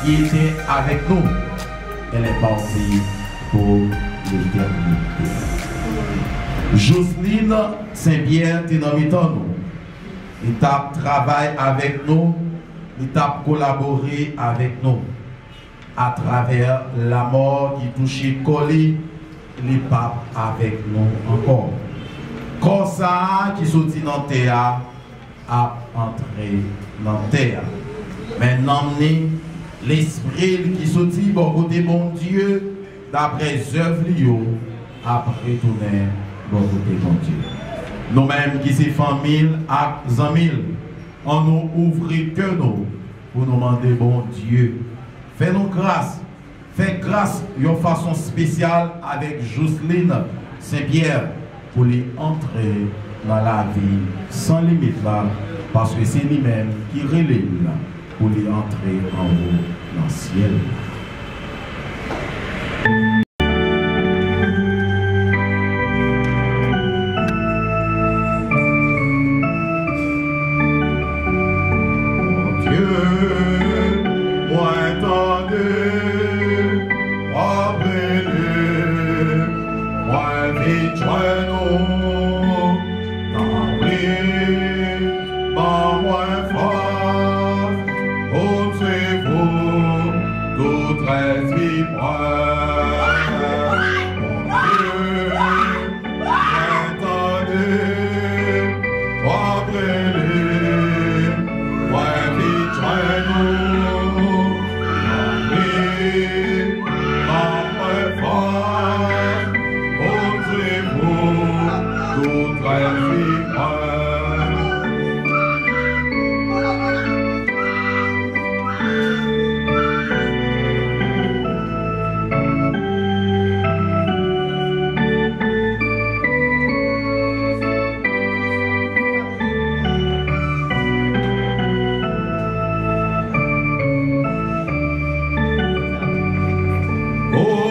qui était avec nous, elle est partie pour l'éternité. Jocelyne Saint-Pierre est dans nous. Il t'a travaillé avec nous, il t'a collaboré avec nous. À travers la mort qui touchait Coli, il pas avec nous encore. Comme ça, qui sortit dans la terre, a entré dans la terre. Maintenant, l'esprit qui sortit bon côté bon Dieu, d'après les œuvres, a retourné bon côté bon Dieu. Nous-mêmes qui sommes famille et amis, on nous ouvre que nous pour nous demander bon Dieu. Fais-nous grâce. Fais grâce d'une façon spéciale avec Jocelyne Saint-Pierre pour lui entrer dans la vie sans limite là, parce que c'est lui-même qui relève pour lui entrer en haut dans le ciel. Oh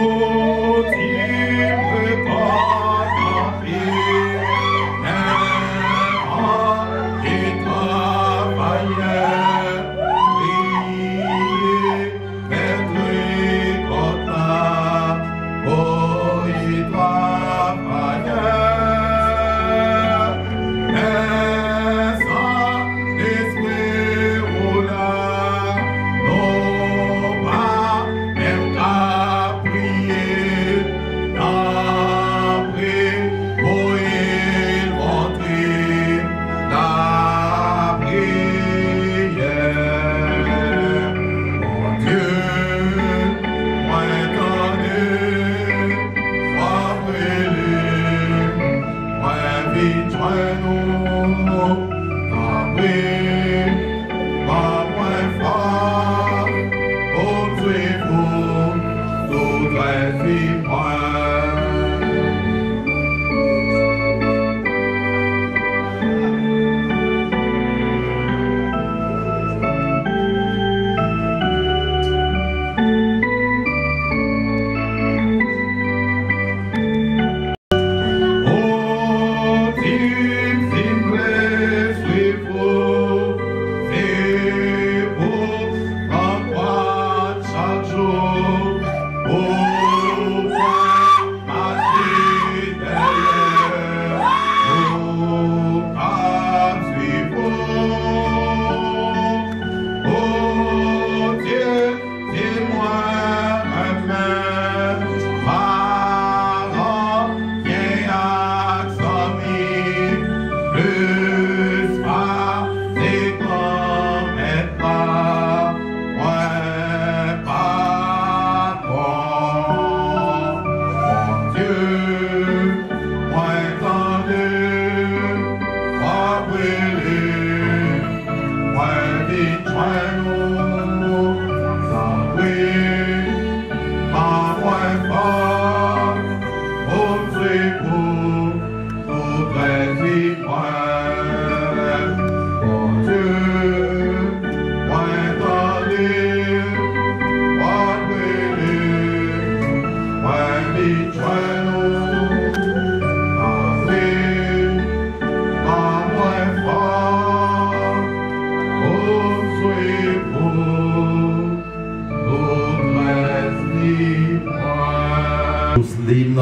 Jocelyne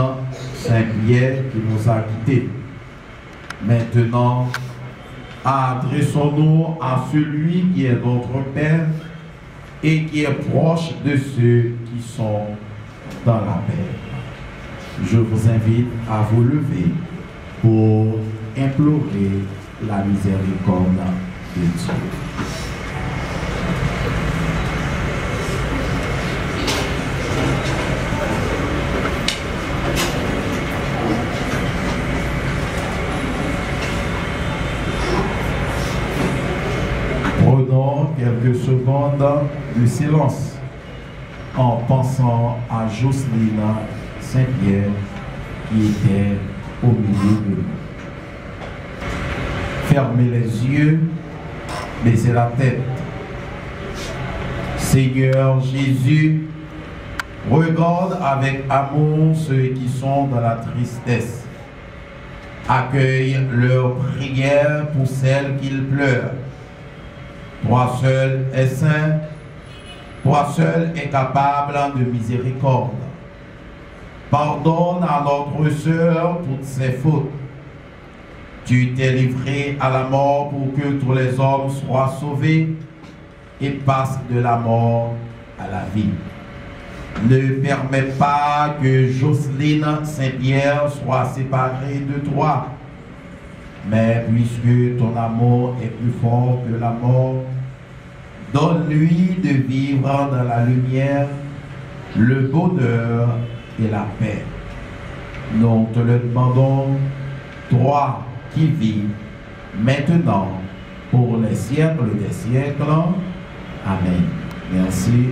Saint-Pierre qui nous a quittés. Maintenant, adressons-nous à celui qui est notre Père et qui est proche de ceux qui sont dans la paix. Je vous invite à vous lever pour implorer la miséricorde de Dieu. Prenons quelques secondes de silence en pensant à Jocelyne Saint-Pierre qui était au milieu de nous. Fermez les yeux, baissez la tête. Seigneur Jésus, regarde avec amour ceux qui sont dans la tristesse. Accueille leurs prières pour celles qu'ils pleurent. Toi seul es saint, toi seul es capable de miséricorde. Pardonne à notre sœur toutes ses fautes. Tu t'es livré à la mort pour que tous les hommes soient sauvés et passent de la mort à la vie. Ne permets pas que Jocelyne Saint-Pierre soit séparée de toi. Mais puisque ton amour est plus fort que la mort, donne-lui de vivre dans la lumière, le bonheur et la paix. Nous te le demandons, toi qui vis maintenant pour les siècles des siècles. Amen. Merci.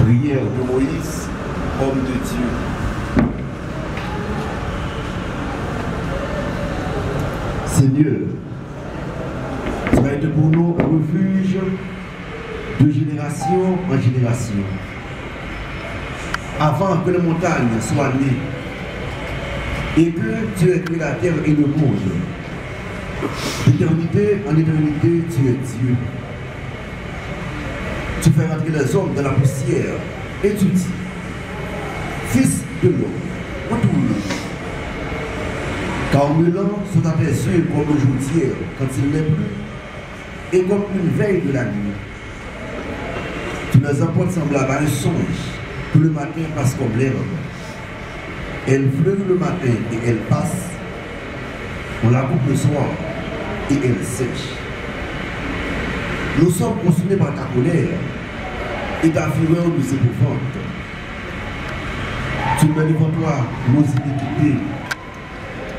Prière de Moïse, homme de Dieu. Seigneur, tu as été pour nous un refuge de génération en génération. Avant que les montagnes soient nées et que tu aies créé la terre et le monde, d'éternité en éternité, tu es Dieu. Tu fais rentrer les hommes dans la poussière et tu dis, Fils de l'homme, retourne. Car Mélan sont à tes yeux comme le jour d'hier quand il n'est plus, et comme une veille de la nuit. Tu les emportes semblables à un songe, que le matin passe comme l'herbe. Elle fleurit le matin et elle passe. On la coupe le soir et elle sèche. Nous sommes consumés par ta colère et ta fureur nous épouvante. Tu mets devant toi nos iniquités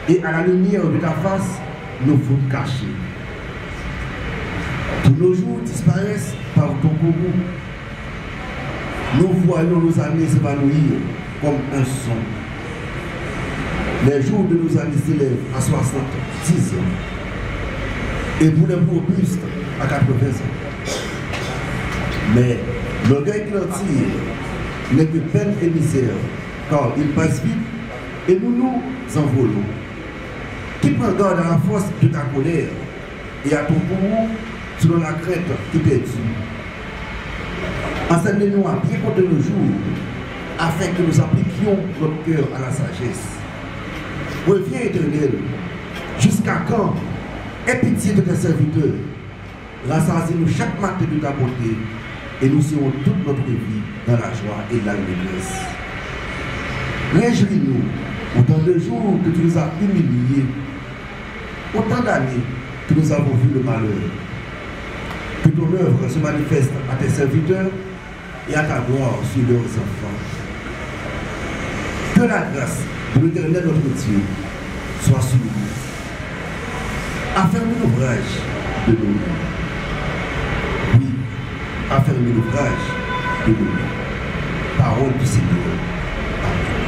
et à la lumière de ta face, nos fautes cachées. Tous nos jours disparaissent par ton courroux. Nous voyons nos années s'évanouir comme un son. Les jours de nos années s'élèvent à 70 ans. Et pour les robustes, à 80 ans. Mais l'orgueil qui leur tire n'est que peine et misère, car il passe vite et nous nous envolons. Qui prend garde à la force de ta colère et à ton courroux selon la crête qui t'est due. Enseigne-nous à bien compter nos jours, afin que nous appliquions notre cœur à la sagesse. Reviens éternel, jusqu'à quand? Aie pitié de tes serviteurs. Rassasie-nous chaque matin de ta beauté et nous serons toute notre vie dans la joie et l'allégresse. Réjouis-nous autant de jours que tu nous as humiliés, autant d'années que nous avons vu le malheur. Que ton œuvre se manifeste à tes serviteurs et à ta gloire sur leurs enfants. Que la grâce de l'Éternel notre Dieu soit sur nous. Affermis l'ouvrage de nos mains. Oui, affermis l'ouvrage de nos mains. Parole du Seigneur. Amen.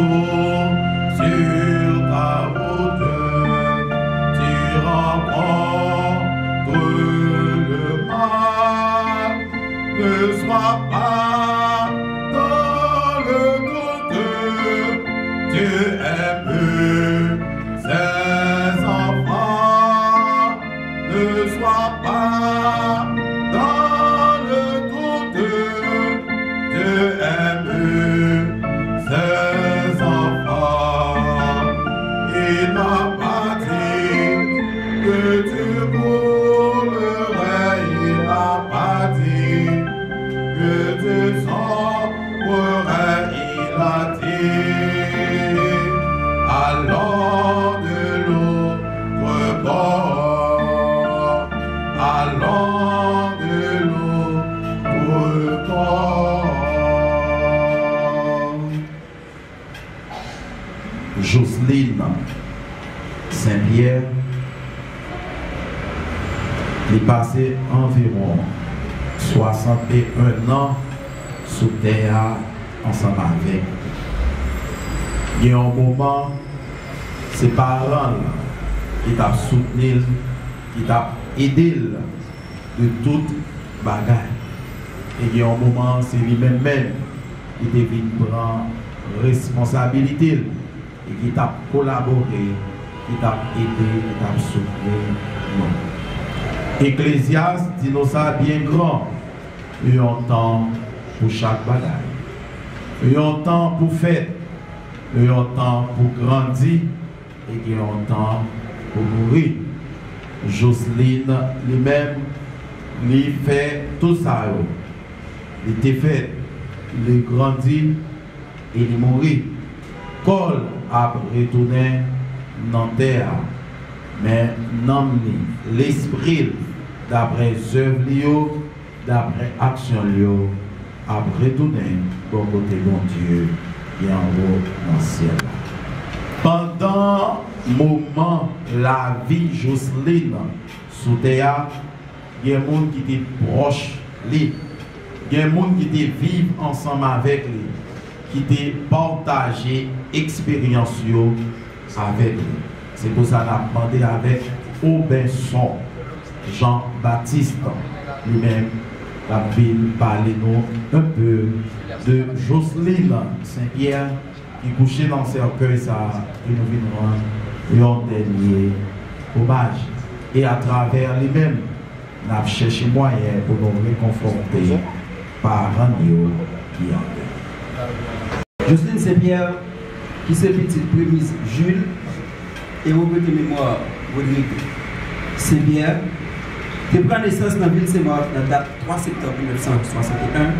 jour sur ta route, tu rencontres le mal. Ne sois pas dans le doute, tu aimes ses enfants. Ne sois pas dans le doute, tu aimes ses enfants. Il n'a pas dit que tu brûlerais, il n'a pas dit que tu sombrerais, il a dit allons de l'autre bord, allons de l'autre bord. Jocelyne Saint-Pierre, il passé environ 61 ans sous terre ensemble avec. Il y a un moment, ses parents qui t'ont soutenu, qui t'ont aidé de toute bagaille. Et il y a un moment, c'est lui-même qui devait prendre responsabilité et qui t'a collaboré, qui t'a aidé, qui t'a soutenu. Ecclésiaste dit nous ça bien grand. Il y a un temps pour chaque bagaille. Il y a un temps pour fête. Il y a un temps pour grandir. Et il y a un temps pour mourir. Jocelyne lui-même, lui fait tout ça. Il était fait, il grandit et il mourit. Paul a retourné dans la terre. Mais non, l'esprit, d'après œuvres, d'après action, a retourné pour côté bon Dieu qui est en haut dans le ciel. Pendant le moment la vie Jocelyne sous terre, il y a des gens qui étaient proches, il y a des gens qui étaient vivent ensemble avec lui, qui étaient partagé l'expérience avec lui. C'est pour ça qu'on a demandé avec Aubinson, Jean-Baptiste, lui-même, la Bible parle-nous un peu de Jocelyne Saint-Pierre qui couchait dans le cercueil, ça, qui nous vient rendre un dernier hommage. Et à travers lui-même, on a cherché moyen pour nous réconforter par un Dieu qui en est. Jocelyne Saint-Pierre, qui s'est petite prémise Jules, et au de mémoire Rodrigue Saint-Pierre, qui prend naissance dans la ville de Saint-Marc la date 3 septembre 1961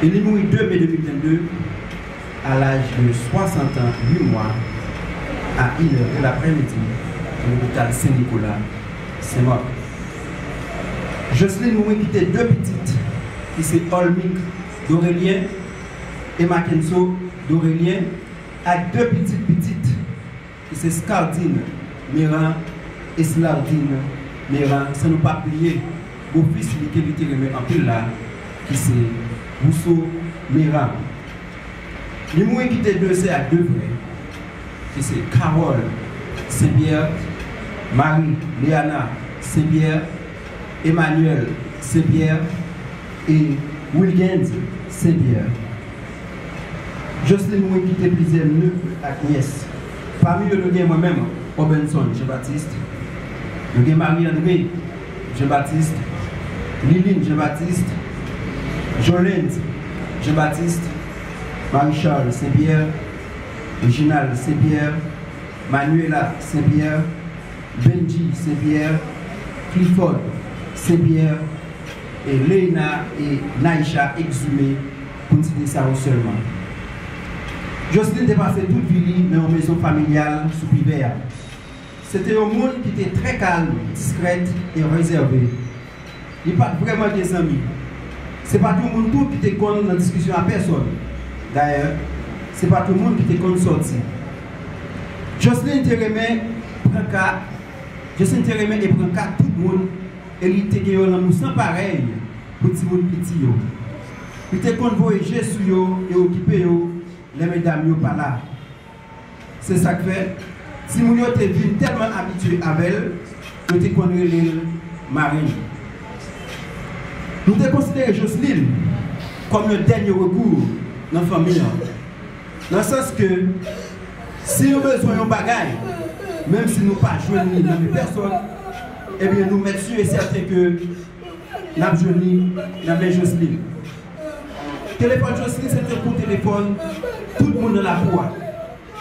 et il est mort 2 mai 2022 à l'âge de 60 ans, 8 mois, à 1h de l'après-midi à l'hôpital Saint-Nicolas, Saint-Marc. Jocelyne Moué qui était 2 petites, qui c'est Olmic d'Aurélien et Mackenzo d'Aurélien, avec 2 petites. C'est Scardine, Méran et Slardine, Méran. Ça nous pas plié. Au fils qui était remis en pile là, qui c'est Rousseau, Méran. Les moyens qui étaient 2, c'est à 2 frères. Qui c'est Carole, Saint-Pierre, Marie, Léana, Saint-Pierre, Emmanuel, Saint-Pierre et Wilkins, Saint-Pierre. Jocelyne Moué qui était plusieurs neveux à Agnès. Parmi eux, nous avons moi-même, Robinson, Jean-Baptiste. Nous avons Marie-André, Jean-Baptiste. Liline, Jean-Baptiste. Jolene, Jean-Baptiste. Marie-Charles, Saint-Pierre. Reginald, Saint-Pierre. Manuela, Saint-Pierre. Benji, Saint-Pierre. Clifford, Saint-Pierre. Et Léna et Naïcha exhumés pour citer ça seulement. Jocelyne dépassait toute vie dans une maison familiale sous Pivert. C'était un monde qui était très calme, discret et réservé. Il n'y a pas vraiment des amis. Ce n'est pas tout le monde qui était dans la discussion à personne. D'ailleurs, ce n'est pas tout le monde qui était contre sortir. Jocelyne Térémé prend cas. Jocelyne Térémé et prend cas tout le monde. Et il était un amour sans pareil pour tout le monde petit. Il était contre voyager sur eux et occuper eux. Les mesdames ne sont pas là. c'est ça que fait. Si nous sommes tellement habitués avec elle, nous te connaissons l'île Marine. Nous te considérons Jocelyne comme le dernier recours dans la famille. Dans le sens que si nous avons besoin de bagaille, même si nous ne pas jouer ni dans les personnes, eh bien nous mettons sûr et certain que nous avons joué Jocelyne. Téléphone Jocelyne, c'est un coup de téléphone, tout le monde dans la cour.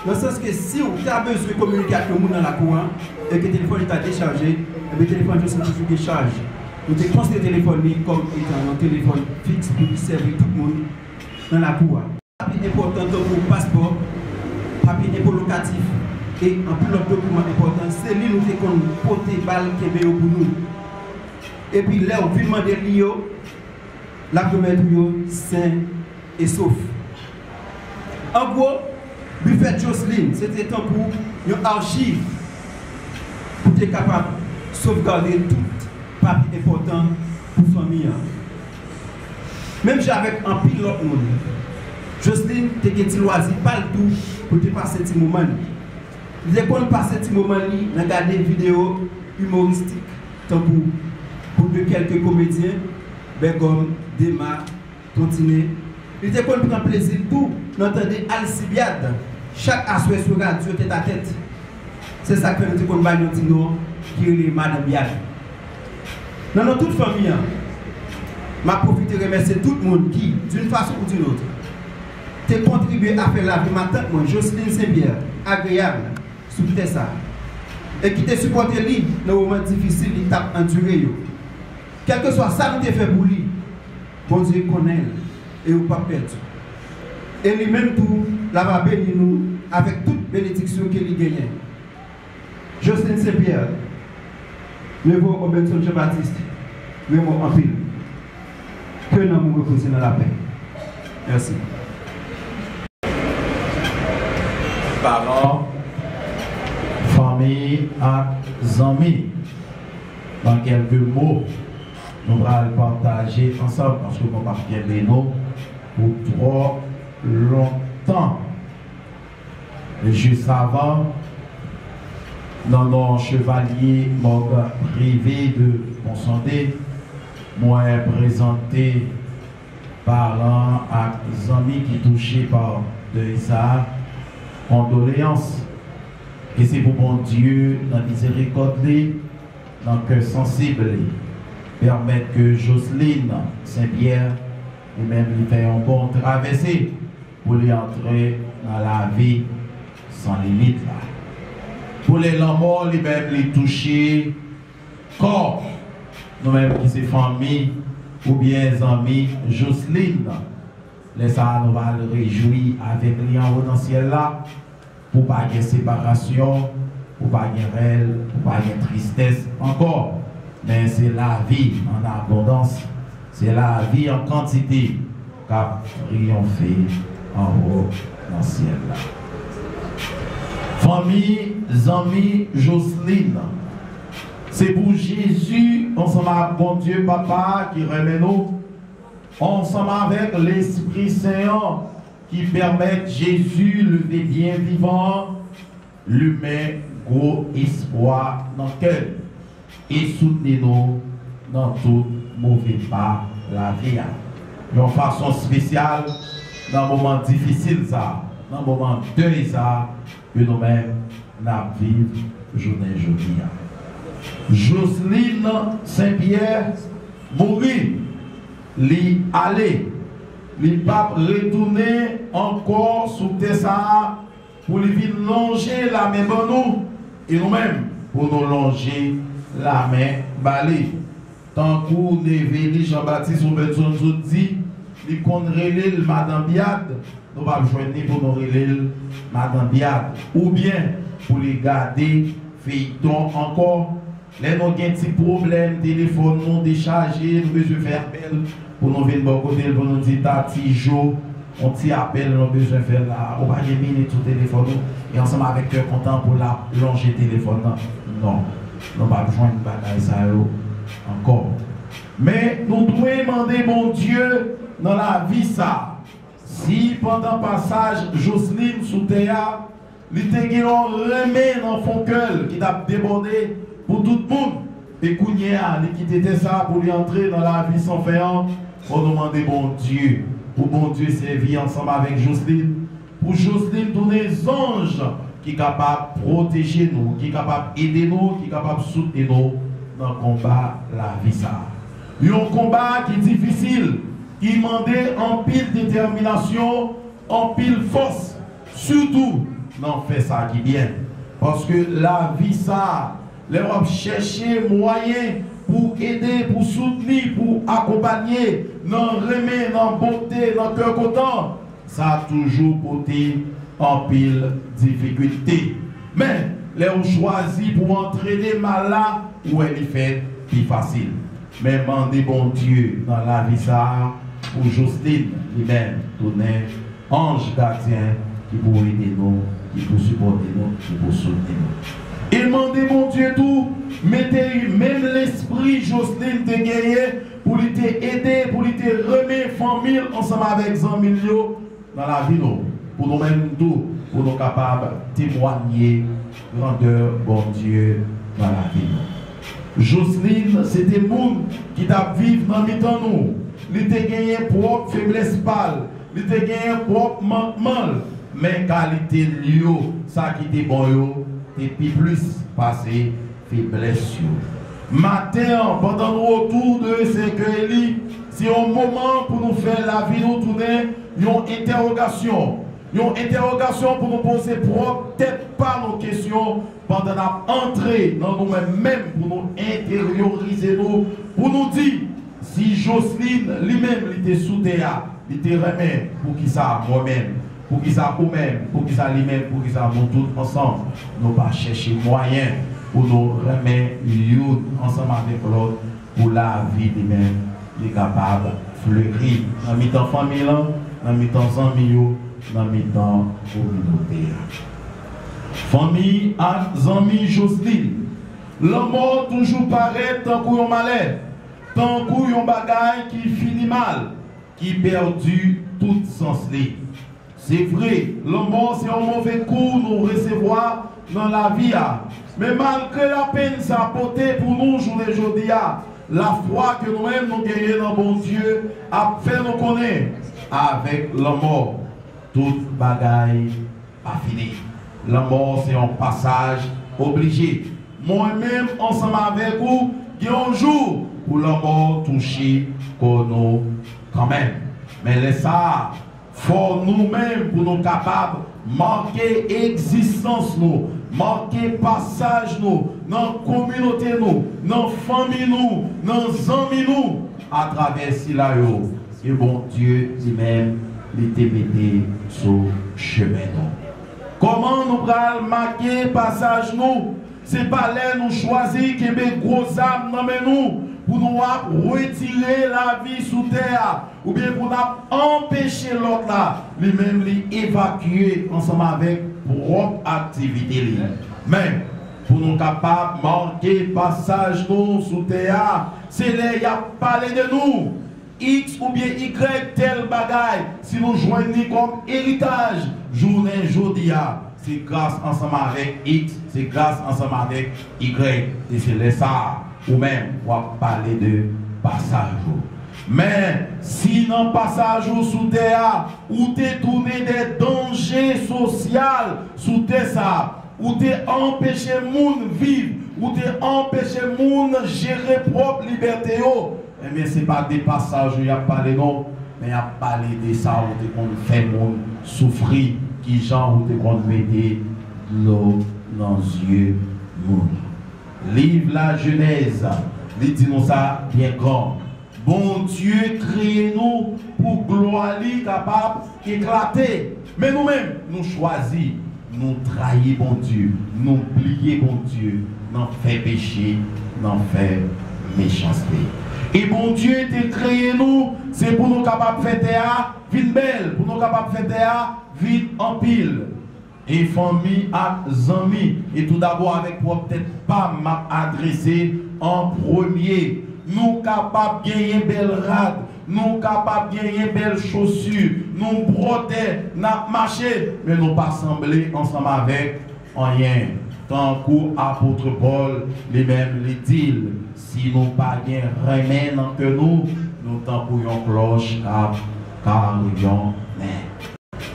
Dans le sens que si vous avez besoin de communiquer avec le monde dans la cour et que le téléphone est déchargé, le téléphone Jocelyne est déchargé. Nous avons considéré le téléphone comme étant un téléphone fixe pour servir tout le monde dans la cour. Papier important pour le passeport, papier pour locatif et un plus d'autres documents importants, c'est lui nous avons porté balle qui est pour nous. Et puis là, on peut demander l'IO, la première sain et sauf. En gros, Buffet Jocelyne, c'était temps pour une archive pour être capable de sauvegarder tout papier important pour la famille. Même si avec un pilote, Jocelyne, tu as un loisir, pas le tout pour te passer un petit moment. Il est qu'on passe un petit moment, on regarde des vidéos humoristiques, tant pour de quelques comédiens, Begum, Dema, Continue. Il est qu'on prend plaisir pour d'entendre Alcibiade, chaque assoir sur la radio tête à tête. C'est ça que nous avons qui est Madame Biad. Dans notre toute famille, je profite de remercier tout le monde qui, d'une façon ou d'une autre, a contribué à faire la vie ma tante, Jocelyne Saint-Pierre, agréable, sous ça. Et qui t'a supporté lui dans les moments difficiles qu'il t'a enduré. Quel que soit ça que tu fait pour lui, bon Dieu connaît et vous pas perdre. Et lui-même tout, la va bénir nous avec toute bénédiction qu'il a gagnée. Jocelyne Saint-Pierre, le beau Robinson Jean-Baptiste, le mot en pile. Que nous nous reposer dans la paix. Merci. Parents, famille et amis, dans quelques mots, nous allons partager ensemble parce que nous ne pouvons pas pour trop longtemps. Juste avant, dans nos chevaliers morgue privé de Ponsandé, moi présenté parents et amis qui touchés par de ça, condoléances. Et c'est pour bon Dieu, dans miséricorde, dans le cœur sensible, permettre que Jocelyne Saint-Pierre lui-même lui fait un bon traversée pour lui entrer dans la vie sans limite. Là. Pour les morts, lui-même lui toucher corps, nous-mêmes qui sommes famille ou bien amis Jocelyne. Les ça nous va le réjouir avec lui en haut dans le ciel là, pour pas de séparation, pour pas de rêve, pour pas de tristesse encore. Mais c'est la vie en abondance, c'est la vie en quantité qui a triomphé en haut dans le ciel là. Famille, amis, Jocelyne, c'est pour Jésus, ensemble avec bon Dieu, Papa, qui remet nous, ensemble avec l'Esprit Saint, qui permet Jésus, le bien vivant, l'humain, gros espoir dans le cœur, et soutenez-nous dans tout mauvais pas la vie. De façon spéciale, dans un moment difficile, ça, dans un moment de deuil, ça, que nous-mêmes, nous vivons journée. Jocelyne Saint-Pierre mourit, lui aller, lui pas retourner encore sous Tessa pour lui venir longer la main pour nous et nous-mêmes pour nous longer la main balée. Tant que Neveli Jean-Baptiste Robinson nous dit, il connaît Madame Biad, nous ne pouvons pas joindre pour nous relayer Madame Biad ou bien pour les garder feuilleton encore. Les nous avons un petit problème, téléphone non déchargé, nous besoin faire appel pour nous venir de côté, pour nous dire Tati Jo, on t'y appelle, nous avons besoin de faire là, on va y minutes sur le téléphone et ensemble avec cœur content pour la longer le téléphone. Non, nous n'avons pas besoin de bagaille ça encore. Mais nous devons demander mon Dieu dans la vie ça. Si pendant le passage Jocelyne sous terre, il te gagné un remède dans son cœur qui t'a débordé pour tout le monde. Et Kounia, il quittait ça pour lui entrer dans la vie sans faire. Pour demander bon Dieu, pour bon Dieu servir ensemble avec Jocelyne. Pour Jocelyne donner des anges qui sont capables de protéger nous, qui sont capables d'aider nous, qui sont capables de soutenir nous dans le combat la vie. Il y a un combat qui est difficile, qui demande en pile détermination, en pile force, surtout dans fait ça qui bien. Parce que la vie ça, les va chercher moyen pour aider, pour soutenir, pour accompagner, dans remède, dans beauté, dans cœur content, ça a toujours porté en pile difficulté. Mais les ont choisi pour entraîner mal là où elle est faite plus facile. Mais demandez bon Dieu dans la vie ça pour Jocelyne lui-même tourner ange gardien qui pour aider nous, qui pour supporter nous, qui pour soutenir nous. Et demandez mon Dieu tout, mettez même l'esprit Jocelyne te gagné pour lui aider, pour lui remettre famille ensemble avec 100 millions dans la vie nous. Pour nous-mêmes tout, pour nous capables de témoigner grandeur bon Dieu dans la vie nous. Jocelyne, c'était le monde qui t'a vécu dans le temps nous. Il t'a gagné propre faiblesse pâle, il t'a gagné propre manquement, mais qualité lieu, ça qui était bon, et puis plus passé faiblesse. Matin, pendant le retour de Sécueli, c'est un moment pour nous faire la vie nous tourner, une interrogation. Une interrogation pour nous poser peut-être pas nos questions pendant l'entrée dans nous-mêmes, pour nous intérioriser nous, pour nous dire si Jocelyne lui-même était sous terre, il était remis pour qui ça moi-même, pour qui ça vous-même, pour qui ça lui-même, pour qui ça nous tous ensemble, nous pas chercher moyen pour nous remettre ensemble avec l'autre pour la vie lui-même, il est capable de fleurir dans le mi-temps famille, dans le mi-temps amis, dans le mi-temps communauté. Famille à amis Jocelyne, l'amour toujours paraît tant qu'on malheur, tant qu'on bagaille qui finit mal, qui perdu tout sens. C'est vrai, l'amour c'est un mauvais coup nous recevoir dans la vie. Mais malgré la peine ça a porté pour nous aujourd'hui, la foi que nous-mêmes nous gagnons dans bon Dieu a fait nous connaître avec l'amour. Toute bagaille pas fini. La mort, c'est un passage obligé. Moi-même, ensemble avec vous, il y a un jour où la mort touche nous quand même. Mais les ça, faut nous-mêmes pour nous capables de marquer l'existence nous, marquer passage nous, dans la communauté nous, dans la famille nous, dans les amis nous, à travers cela. Et bon Dieu lui-même, il te mettait sur le chemin. Comment nous allons marquer passage nous? C'est pas là nous choisir qu'il y ait gros âmes dans nous pour nous retirer la vie sous terre ou bien pour nous empêcher l'autre là, lui-même l'évacuer ensemble avec propre activité. Mais pour nous capables de marquer passage nous sous terre, c'est là qu'il a parlé de nous. X ou bien Y tel bagaille, si nous joignons comme héritage, journée, jodia, c'est grâce ensemble avec X, c'est grâce ensemble avec Y, et c'est ça, ou même, on va parler de passage. Mais si dans passage sous terre, où t'es tourné des dangers sociaux sous terre ça, où t'es empêché monde vivre, où t'es empêché monde gérer propre liberté. Eh bien, ce n'est pas des passages où il y a parlé non, mais il y a parlé de ça où tu fait monde souffrir, qui genre où tu mettre l'eau dans les yeux monde. Livre la Genèse, il dit nous ça bien grand. Bon Dieu crée nous pour gloire capable d'éclater. Mais nous-mêmes, nous choisissons, nous trahir bon Dieu, nous plier bon Dieu, nous faire péché, nous faire méchanceté. Et bon Dieu t'a créé nous, c'est pour nous capables de faire théâtre, vite belle, pour nous capables de faire théâtre, vite en pile. Et famille à amis. Et tout d'abord avec moi, peut-être pas m'adresser en premier. Nous capables de gagner belle rade, nous capables de gagner belles chaussures, nous broder, nous marcher, mais nous pas sembler ensemble avec rien. Tant qu'apôtre Paul, les mêmes les dit, si nous pas bien remède que nous tampouillons cloche car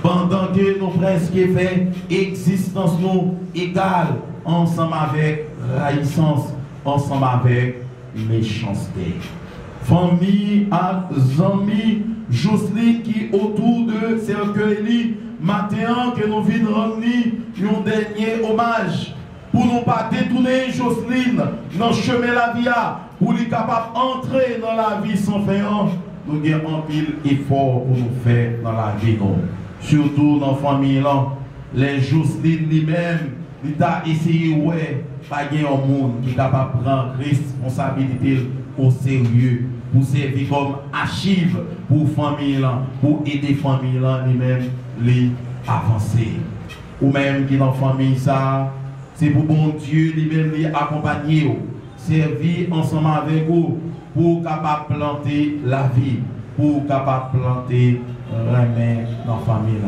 pendant que nous presque fait existence nous égale ensemble avec raïssance, ensemble avec méchanceté. Famille et amis, Jocelyne qui autour de cercueil, matin que nous venons rendre un dernier hommage pour nous pas détourner Jocelyne dans le chemin de la vie, pour lui capable d'entrer dans la vie sans faire. Nous avons un pile effort pour nous faire dans la vie. Surtout dans la famille, les Jocelyne lui-même, il a essayé ouais, pas de monde qui est capable de prendre responsabilité au sérieux, pour servir comme archive pour famille, pour aider la famille lui-même les avancer. Ou même qui dans la famille, ça, c'est pour bon Dieu lui-même les accompagner, servir ensemble avec vous pour capable planter la vie, pour capable planter remède dans la famille.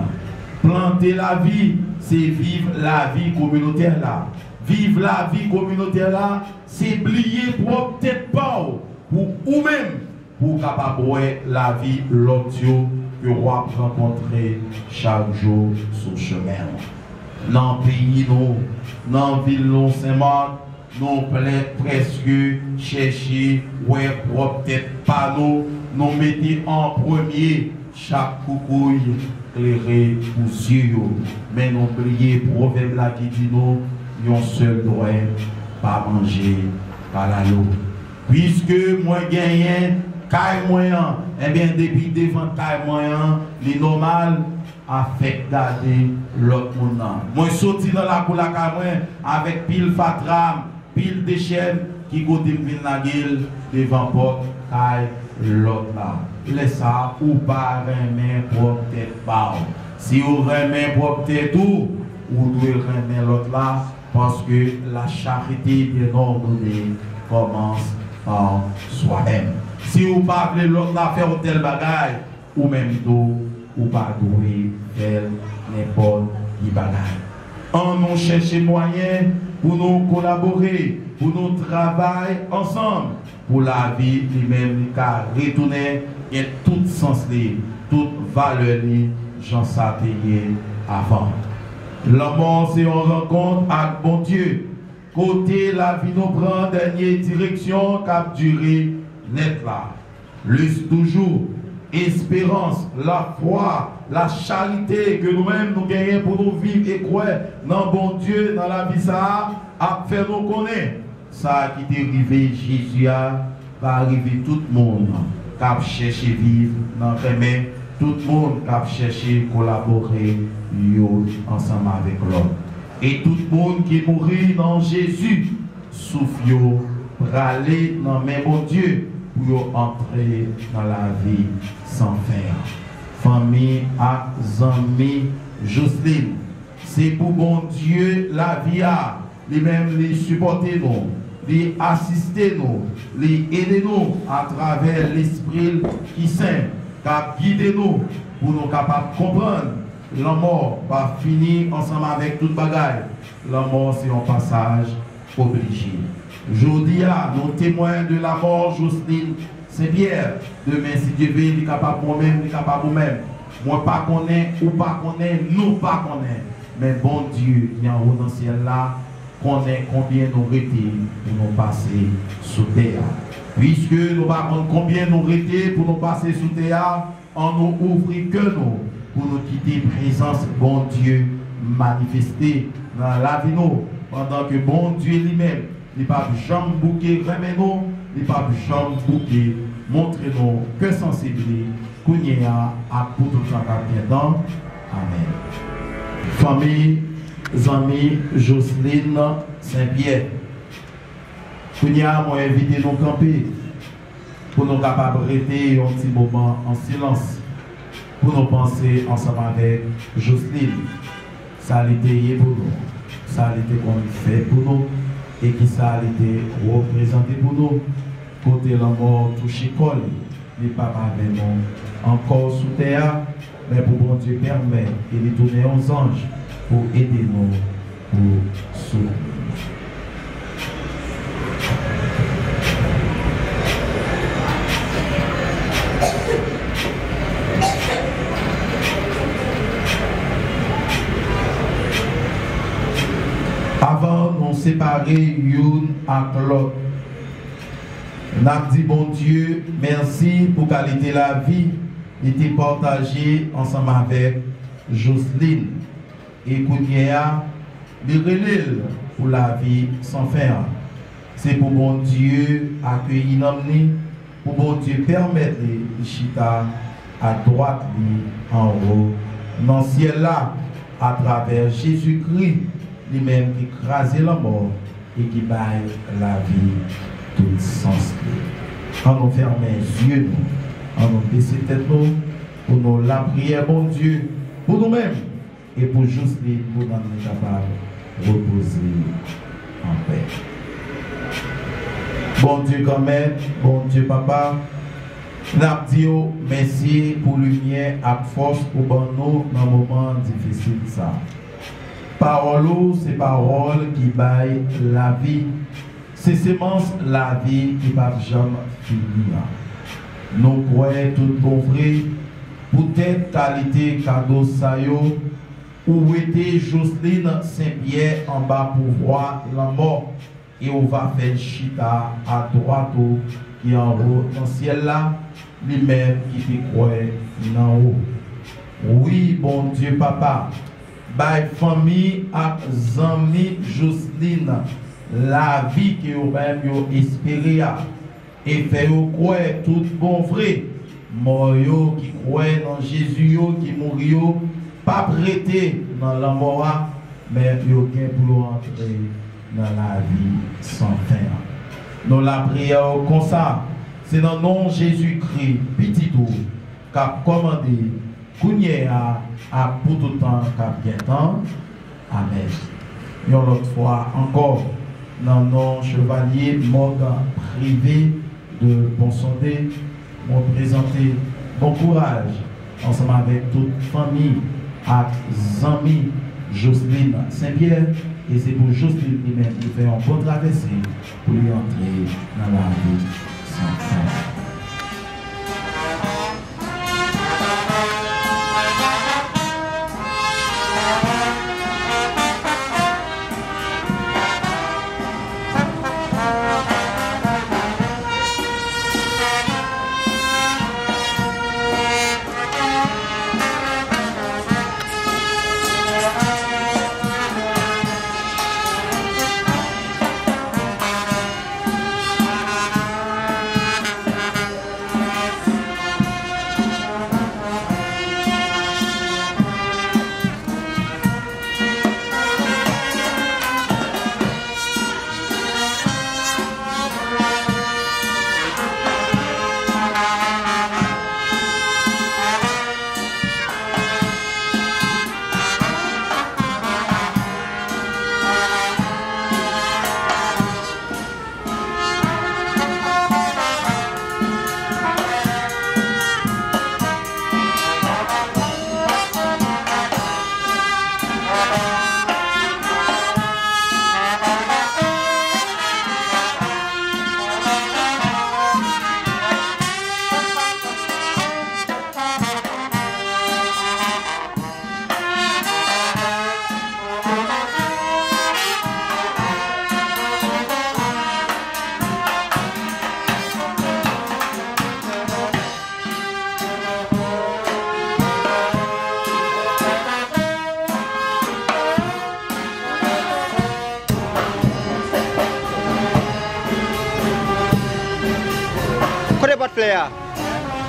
Planter la vie, c'est vivre la vie communautaire là. Vivre la vie communautaire là, c'est plier pour peut-être pas pour ou même pour capable la vie l'autre que vous rencontrer chaque jour sur le chemin. Dans le pays, dans la ville de Saint-Marc, nous presque chercher, ouais, peut-être pas nous mettons en premier chaque coucouille éclairé pour Dieu. Mais nous prions proverbe là qui dit nous, nous seul droit, pas manger, pas la l'eau. Puisque moi gagne, caille moyen, eh bien depuis devant caille moyen, les normal a fait garder l'autre monde. Moi sorti dans la cour la caille avec pile fatram, pile de chaînes qui côté vinn la gueule devant porte caille l'autre là. Laisse ça ou pas remet pour tête pas. Si vous remet pour tête tout, vous devez remettre l'autre là parce que la charité bien ordonnée commence par soi-même. Si vous parlez l'autre là faire tel bagaille ou même tout ou pas doué faire n'importe qui bagaille. On nous cherche moyen pour nous collaborer, pour nous travailler ensemble pour la vie lui-même car retourner et tout sens toute valeur j'en savais avant. La mort c'est une rencontre avec bon Dieu. Côté la vie nous prend dernière direction cap durer net là. Luce toujours, espérance, la foi, la charité que nous-mêmes nous gagnons pour nous vivre et croire dans bon Dieu, dans la vie ça, à faire nous connaître. Ça qui est arrivé, Jésus va arriver tout le monde qui a cherché vivre dans le chemin, tout le monde qui a cherché collaborer ensemble avec l'autre. Et tout le monde qui est mort dans Jésus, souffle pour aller dans le même bon Dieu pour entrer dans la vie sans fin. Famille, amis, Jocelyne, c'est pour bon Dieu la vie à lui-même les supporter nous, les assister nous, les aider nous à travers l'esprit qui saint, qui a guidé nous pour nous capables de comprendre. La mort va finir ensemble avec toute bagaille. La mort, c'est un passage obligé. Aujourd'hui, nous témoins de la mort, Jocelyne, c'est Pierre. Demain, si Dieu veut, il est capable moi-même, il est capable vous-même. Moi, pas connaît, ou pas connaît, nous pas connaît. Mais bon Dieu, qui est en haut dans le ciel là, connaît combien nous rétés pour nous passer sous terre. Puisque nous ne savons pas combien nous rétés pour nous passer sous terre, on nous ouvre que nous. Pour nous quitter présence bon Dieu manifesté dans la vie nous pendant que bon Dieu lui-même n'est pas jamais bouquet remet nous n'est pas jamais bouquet montre nous que sensibilité qu'on y a à tout le temps. Amen. Famille, amis, Jocelyne Saint-Pierre, qu'on y a moi invité nous camper pour nous capables de rester un petit moment en silence. Pour nous penser ensemble avec Jocelyne, ça a été pour nous, ça a été qu'on fait pour nous et qui ça a été représenté pour nous. Côté la mort touché Paul, n'est pas avec nous encore sous terre, mais pour bon Dieu permet et lui tourner aux anges pour aider nous, pour sauver. Avant de nous séparer l'une à l'autre, nous avons dit, bon Dieu, merci pour la qualité de la vie qui était partagée ensemble avec Jocelyne. Et Kounia, le relais pour la vie sans fin. C'est pour bon Dieu accueillir nous, pour bon Dieu permettre de chita à droite, en haut, dans le ciel là, à travers Jésus-Christ, lui-même qui écrasait la mort et qui baille la vie tout sens. Quand nous fermons les yeux, quand nous baissons tête pour nous la prière, bon Dieu, pour nous-mêmes et pour juste les pour nous capables de reposer en paix. Bon Dieu quand même, bon Dieu papa, nous disons merci pour lumière et force pour nous dans un moment difficile ça. Parole, c'est parole qui baille la vie. C'est sémence la vie qui ne va jamais finir. Nous croyons tout bon vrai, peut-être qualité cadeau sayo, où était Jocelyne Saint-Pierre en bas pour voir la mort, et on va faire chita à droite qui est en haut dans le ciel là, lui-même qui fait croire en haut. Oui, bon Dieu papa, by famille et amis Jocelyne, la vie que vous même espéré et fait croire tout bon vrai, mort qui croit dans Jésus qui mourit, pas prêté dans la mort, mais vous gain pour entrer dans la vie sans fin. Nous la prière comme ça, c'est dans le nom de Jésus-Christ, petit tout, qui a commandé, Kounia à pour tout temps, qui a bien temps. Amen. Une autre fois encore, dans nos chevaliers Morgan privé de Ponsondé, m'ont présenté bon courage ensemble avec toute famille, et amis Jocelyne Saint-Pierre, et c'est pour Jocelyne lui-même qui fait un bon traversée pour lui entrer dans la vie sans fin.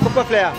Pourquoi flair?